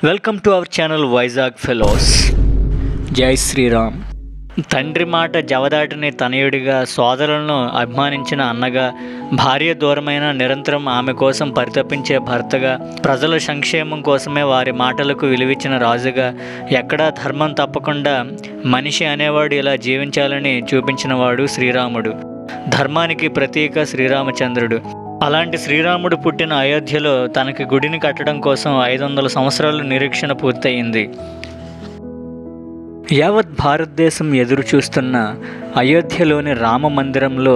Welcome to our channel Vizag fellows. జై శ్రీరామ్. తండ్రి మాట జవదాటిని తనయుడిగా, సోదరులను అభిమానించిన అన్నగా, భార్య దూరమైన నిరంతరం ఆమె కోసం పరితపించే భర్తగా, ప్రజల సంక్షేమం కోసమే వారి మాటలకు విలువిచ్చిన రాజుగా, ఎక్కడా ధర్మం తప్పకుండా మనిషి అనేవాడు ఇలా జీవించాలని చూపించినవాడు శ్రీరాముడు. ధర్మానికి ప్రతీక శ్రీరామచంద్రుడు. అలాంటి శ్రీరాముడు పుట్టిన అయోధ్యలో తనకి గుడిని కట్టడం కోసం 500 సంవత్సరాల నిరీక్షణ పూర్తయింది. యావత్ భారతదేశం ఎదురు చూస్తున్న అయోధ్యలోని రామ మందిరంలో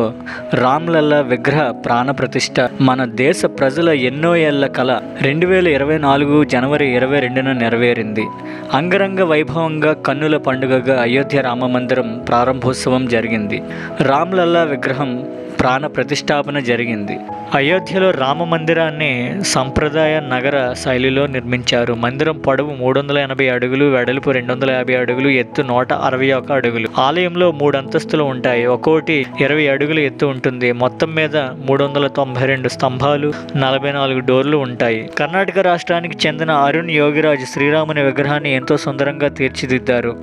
రామ్లల్ల విగ్రహ ప్రాణప్రతిష్ఠ మన దేశ ప్రజల ఎన్నో ఏళ్ల కల 2024 జనవరి 22న నెరవేరింది. అంగరంగ వైభవంగా కన్నుల పండుగగా అయోధ్య రామ మందిరం ప్రారంభోత్సవం జరిగింది. రామ్లల్ల విగ్రహం ప్రాణ ప్రతిష్టాపన జరిగింది. అయోధ్యలో రామ మందిరాన్ని సంప్రదాయ నగర శైలిలో నిర్మించారు. మందిరం పొడవు 380 అడుగులు, వెడల్పు 250 అడుగులు, ఎత్తు 161 అడుగులు. ఆలయంలో 3 అంతస్తులు ఉంటాయి. ఒక్కోటి 20 అడుగులు ఎత్తు ఉంటుంది. మొత్తం మీద 392 స్తంభాలు, 44 డోర్లు ఉంటాయి. కర్ణాటక రాష్ట్రానికి చెందిన అరుణ్ యోగిరాజ్ శ్రీరాముని విగ్రహాన్ని ఎంతో సుందరంగా తీర్చిదిద్దారు.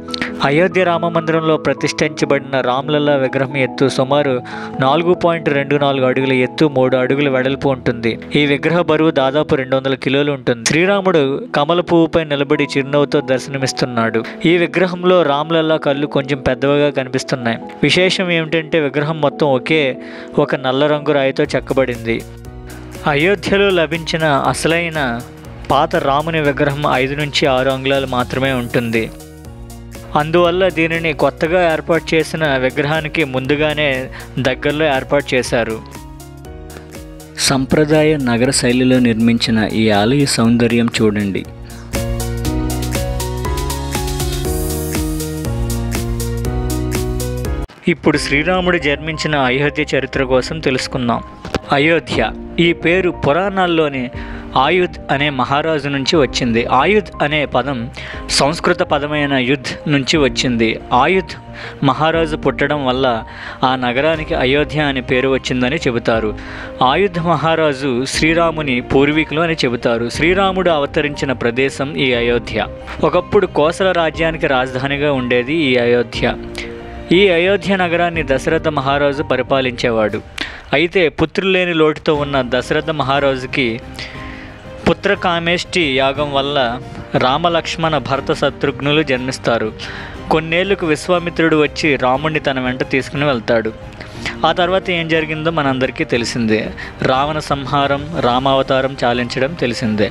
అయోధ్య రామ మందిరంలో ప్రతిష్ఠించబడిన రామ్లల్ల విగ్రహం ఎత్తు సుమారు 4.24 అడుగుల ఎత్తు, 3 అడుగుల వెడల్పు ఉంటుంది. ఈ విగ్రహ బరువు దాదాపు 200 కిలోలు ఉంటుంది. శ్రీరాముడు కమల పువ్వుపై నిలబడి చిరునవ్వుతో దర్శనమిస్తున్నాడు. ఈ విగ్రహంలో రామ్లల్ల కళ్ళు కొంచెం పెద్దవిగా కనిపిస్తున్నాయి. విశేషం ఏమిటంటే విగ్రహం మొత్తం ఒక నల్ల రంగు రాయితో చెక్కబడింది. అయోధ్యలో లభించిన అసలైన పాత రాముని విగ్రహం 5 నుంచి 6 అంగుళాలు మాత్రమే ఉంటుంది. అందువల్ల దీనిని కొత్తగా ఏర్పాటు చేసిన విగ్రహానికి ముందుగానే దగ్గరలో ఏర్పాటు చేశారు. సంప్రదాయ నగర శైలిలో నిర్మించిన ఈ ఆలయ సౌందర్యం చూడండి. ఇప్పుడు శ్రీరాముడు జన్మించిన అయోధ్య చరిత్ర కోసం తెలుసుకుందాం. అయోధ్య ఈ పేరు పురాణాల్లోని ఆయుధ్ అనే మహారాజు నుంచి వచ్చింది. ఆయుధ్ అనే పదం సంస్కృత పదమైన యుద్ధ్ నుంచి వచ్చింది. ఆయుధ్ మహారాజు పుట్టడం వల్ల ఆ నగరానికి అయోధ్య అనే పేరు వచ్చిందని చెబుతారు. ఆయుధ్ మహారాజు శ్రీరాముని పూర్వీకులు అని చెబుతారు. శ్రీరాముడు అవతరించిన ప్రదేశం ఈ అయోధ్య. ఒకప్పుడు కోసల రాజ్యానికి రాజధానిగా ఉండేది ఈ అయోధ్య. ఈ అయోధ్య నగరాన్ని దశరథ మహారాజు పరిపాలించేవాడు. అయితే పుత్రులేని లోటుతో ఉన్న దశరథ మహారాజుకి పుత్రకామేష్టి యాగం వల్ల రామలక్ష్మణ భరత శత్రుఘ్నులు జన్మిస్తారు. కొన్నేళ్లకు విశ్వామిత్రుడు వచ్చి రాముడిని తన వెంట తీసుకుని వెళ్తాడు. ఆ తర్వాత ఏం జరిగిందో మనందరికీ తెలిసిందే. రావణ సంహారం, రామావతారం చాలించడం తెలిసిందే.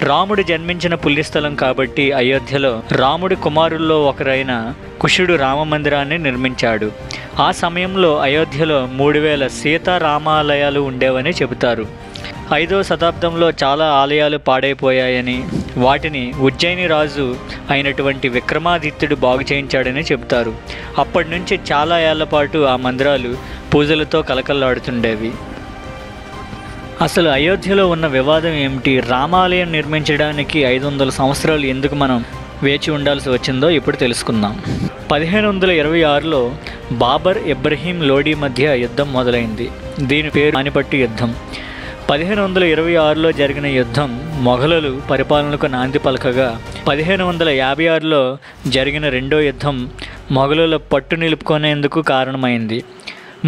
రాముడు జన్మించిన పుణ్యస్థలం కాబట్టి అయోధ్యలో రాముడి కుమారుల్లో ఒకరైన కుషుడు రామ మందిరాన్ని నిర్మించాడు. ఆ సమయంలో అయోధ్యలో 3000 సీతారామాలయాలు ఉండేవని చెబుతారు. 5వ శతాబ్దంలో చాలా ఆలయాలు పాడైపోయాయని, వాటిని ఉజ్జయిని రాజు అయినటువంటి విక్రమాదిత్యుడు బాగు చేయించాడని చెబుతారు. అప్పటి నుంచి చాలా ఏళ్ల పాటు ఆ మందిరాలు పూజలతో కలకల్లాడుతుండేవి. అసలు అయోధ్యలో ఉన్న వివాదం ఏమిటి? రామాలయం నిర్మించడానికి 500 సంవత్సరాలు ఎందుకు మనం వేచి ఉండాల్సి వచ్చిందో ఇప్పుడు తెలుసుకుందాం. 1526లో బాబర్, ఇబ్రహీం లోడీ మధ్య యుద్ధం మొదలైంది. దీని పేరు పానిపట్టు యుద్ధం. 1526లో జరిగిన యుద్ధం మొఘలుల పరిపాలనకు నాంది పలకగా, 1556లో జరిగిన రెండో యుద్ధం మొఘలుల పట్టు నిలుపుకునేందుకు కారణమైంది.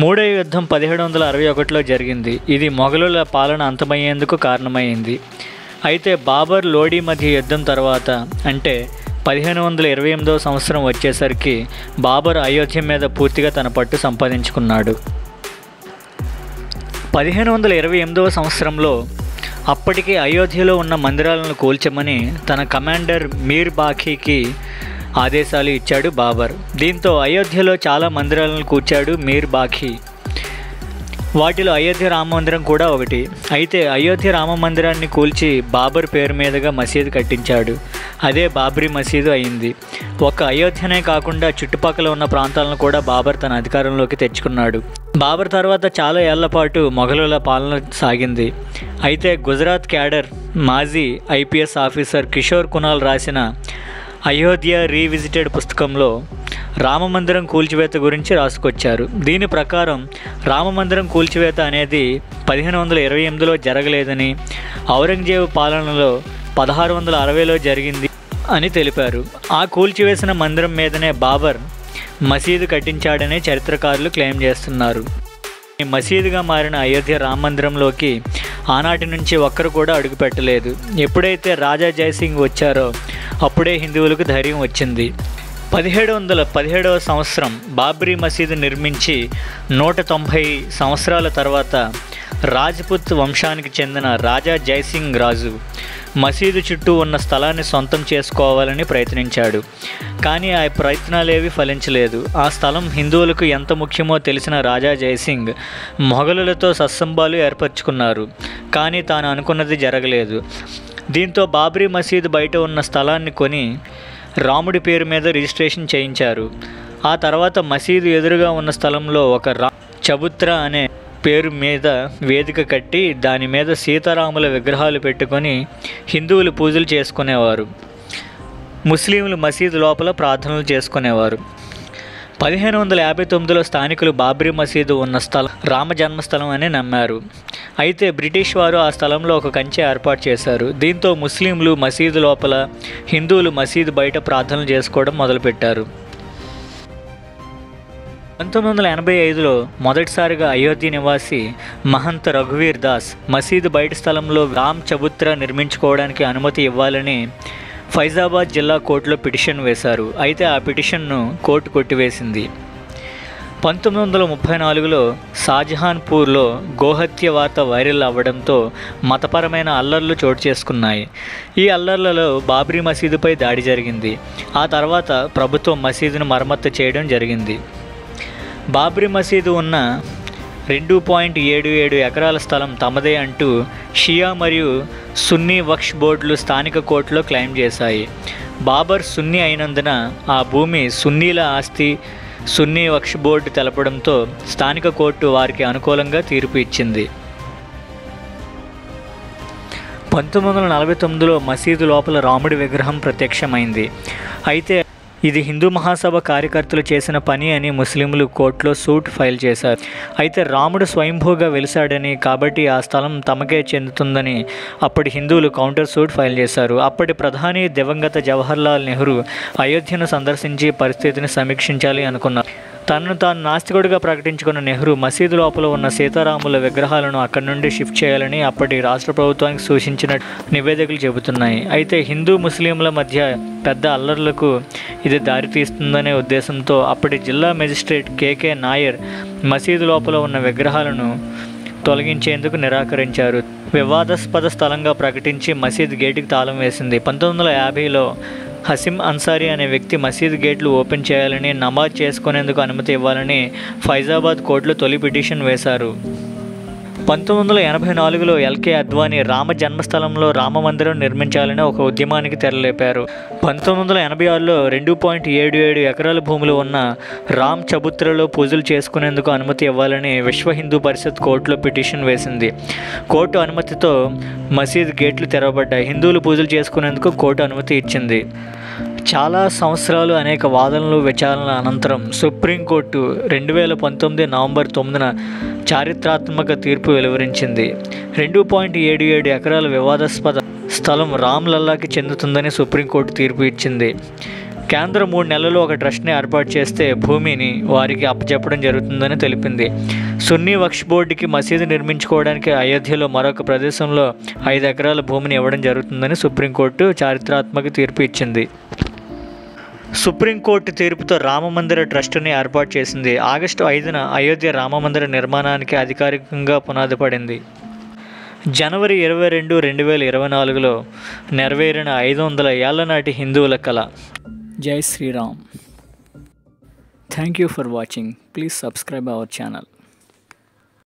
మూడో యుద్ధం 1761లో జరిగింది. ఇది మొఘలుల పాలన అంతమయ్యేందుకు కారణమైంది. అయితే బాబర్ లోడీ మధ్య యుద్ధం తర్వాత, అంటే 1528వ సంవత్సరం వచ్చేసరికి బాబర్ అయోధ్య మీద పూర్తిగా తన పట్టు సంపాదించుకున్నాడు. 1528వ సంవత్సరంలో అప్పటికే అయోధ్యలో ఉన్న మందిరాలను కూల్చమని తన కమాండర్ మీర్ బాఖీకి ఆదేశాలు ఇచ్చాడు బాబర్. దీంతో అయోధ్యలో చాలా మందిరాలను కూల్చాడు మీర్ బాఖీ. వాటిలో అయోధ్య రామ మందిరం కూడా ఒకటి. అయితే అయోధ్య రామ మందిరాన్ని కూల్చి బాబర్ పేరు మీదుగా మసీదు కట్టించాడు. అదే బాబ్రీ మసీదు అయింది. ఒక అయోధ్యనే కాకుండా చుట్టుపక్కల ఉన్న ప్రాంతాలను కూడా బాబర్ తన అధికారంలోకి తెచ్చుకున్నాడు. బాబర్ తర్వాత చాలా ఏళ్ల పాటు మొఘలుల పాలన సాగింది. అయితే గుజరాత్ క్యాడర్ మాజీ IPS ఆఫీసర్ కిషోర్ కునాల్ రాసిన అయోధ్య రీవిజిటెడ్ పుస్తకంలో రామమందిరం కూల్చివేత గురించి రాసుకొచ్చారు. దీని ప్రకారం రామమందిరం కూల్చివేత అనేది 1528లో జరగలేదని, ఔరంగజేబు పాలనలో 1660లో జరిగింది అని తెలిపారు. ఆ కూల్చివేసిన మందిరం మీదనే బాబర్ మసీదు కట్టించాడని చరిత్రకారులు క్లెయిమ్ చేస్తున్నారు. ఈ మసీదుగా మారిన అయోధ్య రామ మందిరంలోకి ఆనాటి నుంచి ఒక్కరు కూడా అడుగుపెట్టలేదు. ఎప్పుడైతే రాజా జైసింగ్ వచ్చారో అప్పుడే హిందువులకు ధైర్యం వచ్చింది. 1717వ సంవత్సరం బాబ్రీ మసీదు నిర్మించి 190 సంవత్సరాల తర్వాత రాజ్పుత్ వంశానికి చెందిన రాజా జైసింగ్ రాజు మసీదు చుట్టూ ఉన్న స్థలాన్ని సొంతం చేసుకోవాలని ప్రయత్నించాడు. కానీ ఆ ప్రయత్నాలేవి ఫలించలేదు. ఆ స్థలం హిందువులకు ఎంత ముఖ్యమో తెలిసిన రాజా జైసింగ్ మొఘలులతో సత్సంబాలు ఏర్పరచుకున్నారు. కానీ తాను అనుకున్నది జరగలేదు. దీంతో బాబ్రీ మసీదు బయట ఉన్న స్థలాన్ని కొని రాముడి పేరు మీద రిజిస్ట్రేషన్ చేయించారు. ఆ తర్వాత మసీదు ఎదురుగా ఉన్న స్థలంలో ఒక చబుత్ర అనే పేరు మీద వేదిక కట్టి దాని మీద సీతారాముల విగ్రహాలు పెట్టుకొని హిందువులు పూజలు చేసుకునేవారు. ముస్లింలు మసీదు లోపల ప్రార్థనలు చేసుకునేవారు. 1559లో స్థానికులు బాబ్రీ మసీదు ఉన్న స్థలం రామ జన్మస్థలం అని నమ్మారు. అయితే బ్రిటిష్ వారు ఆ స్థలంలో ఒక కంచె ఏర్పాటు చేశారు. దీంతో ముస్లింలు మసీదు లోపల, హిందువులు మసీదు బయట ప్రార్థనలు చేసుకోవడం మొదలుపెట్టారు. 1985లో మొదటిసారిగా అయోధ్య నివాసి మహంత్ రఘువీర్ దాస్ మసీదు బయట స్థలంలో రామ్ చబుత్ర నిర్మించుకోవడానికి అనుమతి ఇవ్వాలని ఫైజాబాద్ జిల్లా కోర్టులో పిటిషన్ వేశారు. అయితే ఆ పిటిషన్ను కోర్టు కొట్టివేసింది. 1934లో షాజహాన్పూర్లో గోహత్య వార్త వైరల్ అవ్వడంతో మతపరమైన అల్లర్లు చోటు చేసుకున్నాయి. ఈ అల్లర్లలో బాబ్రీ మసీదుపై దాడి జరిగింది. ఆ తర్వాత ప్రభుత్వం మసీదును మరమ్మతు చేయడం జరిగింది. బాబ్రీ మసీదు ఉన్న 2.77 ఎకరాల స్థలం తమదే అంటూ షియా మరియు సున్నీ వక్ఫ్ బోర్డులు స్థానిక కోర్టులో క్లెయిమ్ చేశాయి. బాబర్ సున్నీ అయినందున ఆ భూమి సున్నీల ఆస్తి సున్నీ వక్ఫ్ బోర్డు తెలపడంతో స్థానిక కోర్టు వారికి అనుకూలంగా తీర్పు ఇచ్చింది. 1949లో మసీదు లోపల రాముడి విగ్రహం ప్రత్యక్షమైంది. అయితే ఇది హిందూ మహాసభ కార్యకర్తలు చేసిన పని అని ముస్లింలు కోర్టులో సూట్ ఫైల్ చేశారు. అయితే రాముడు స్వయంభూగా వెలిశాడని, కాబట్టి ఆ స్థలం తమకే చెందుతుందని అప్పటి హిందువులు కౌంటర్ సూట్ ఫైల్ చేశారు. అప్పటి ప్రధాని దివంగత జవహర్లాల్ నెహ్రూ అయోధ్యను సందర్శించి పరిస్థితిని సమీక్షించాలి అనుకున్నారు. తనను తాను నాస్తికుడిగా ప్రకటించుకున్న నెహ్రూ మసీదు లోపల ఉన్న సీతారాముల విగ్రహాలను అక్కడి నుండి షిఫ్ట్ చేయాలని అప్పటి రాష్ట్ర ప్రభుత్వానికి సూచించిన నివేదికలు చెబుతున్నాయి. అయితే హిందూ ముస్లింల మధ్య పెద్ద అల్లర్లకు ఇది దారితీస్తుందనే ఉద్దేశంతో అప్పటి జిల్లా మెజిస్ట్రేట్ కేకే నాయర్ మసీదు లోపల ఉన్న విగ్రహాలను తొలగించేందుకు నిరాకరించారు. వివాదాస్పద స్థలంగా ప్రకటించి మసీద్ గేటుకి తాళం వేసింది. 1950లో హసీం అన్సారీ అనే వ్యక్తి మసీదు గేట్లు ఓపెన్ చేయాలని, నమాజ్ చేసుకునేందుకు అనుమతి ఇవ్వాలని ఫైజాబాద్ కోర్టులో తొలి పిటిషన్ వేశారు. 1984లో ఎల్కే అద్వానీ రామ జన్మస్థలంలో రామ మందిరం నిర్మించాలని ఒక ఉద్యమానికి తెరలేపారు. 1986లో 2.77 ఎకరాల భూములు ఉన్న రామ్ చబుత్రలో పూజలు చేసుకునేందుకు అనుమతి ఇవ్వాలని విశ్వ హిందూ పరిషత్ కోర్టులో పిటిషన్ వేసింది. కోర్టు అనుమతితో మసీదు గేట్లు తెరవబడ్డాయి. హిందువులు పూజలు చేసుకునేందుకు కోర్టు అనుమతి ఇచ్చింది. చాలా సంవత్సరాలు అనేక వాదనలు విచారణల అనంతరం సుప్రీంకోర్టు 2019 నవంబర్ 9న చారిత్రాత్మక తీర్పు వెలువరించింది. 2.77 ఎకరాల వివాదాస్పద స్థలం రామ్ లల్లాకి చెందుతుందని సుప్రీంకోర్టు తీర్పు ఇచ్చింది. కేంద్రం 3 నెలల్లో ఒక ట్రస్ట్ని ఏర్పాటు చేస్తే భూమిని వారికి అప్పచెప్పడం జరుగుతుందని తెలిపింది. సున్నీ వక్ఫ్ బోర్డుకి మసీదు నిర్మించుకోవడానికి అయోధ్యలో మరొక ప్రదేశంలో 5 ఎకరాల భూమిని ఇవ్వడం జరుగుతుందని సుప్రీంకోర్టు చారిత్రాత్మక తీర్పు ఇచ్చింది. సుప్రీంకోర్టు తీర్పుతో రామమందిర ట్రస్టుని ఏర్పాటు చేసింది. ఆగస్టు 5న అయోధ్య రామమందిర నిర్మాణానికి అధికారికంగా పునాది పడింది. జనవరి 22, 2024లో నెరవేరిన 500 ఏళ్ల నాటి హిందువుల కళ. జై Shri Ram. Thank you for watching. Please subscribe our channel.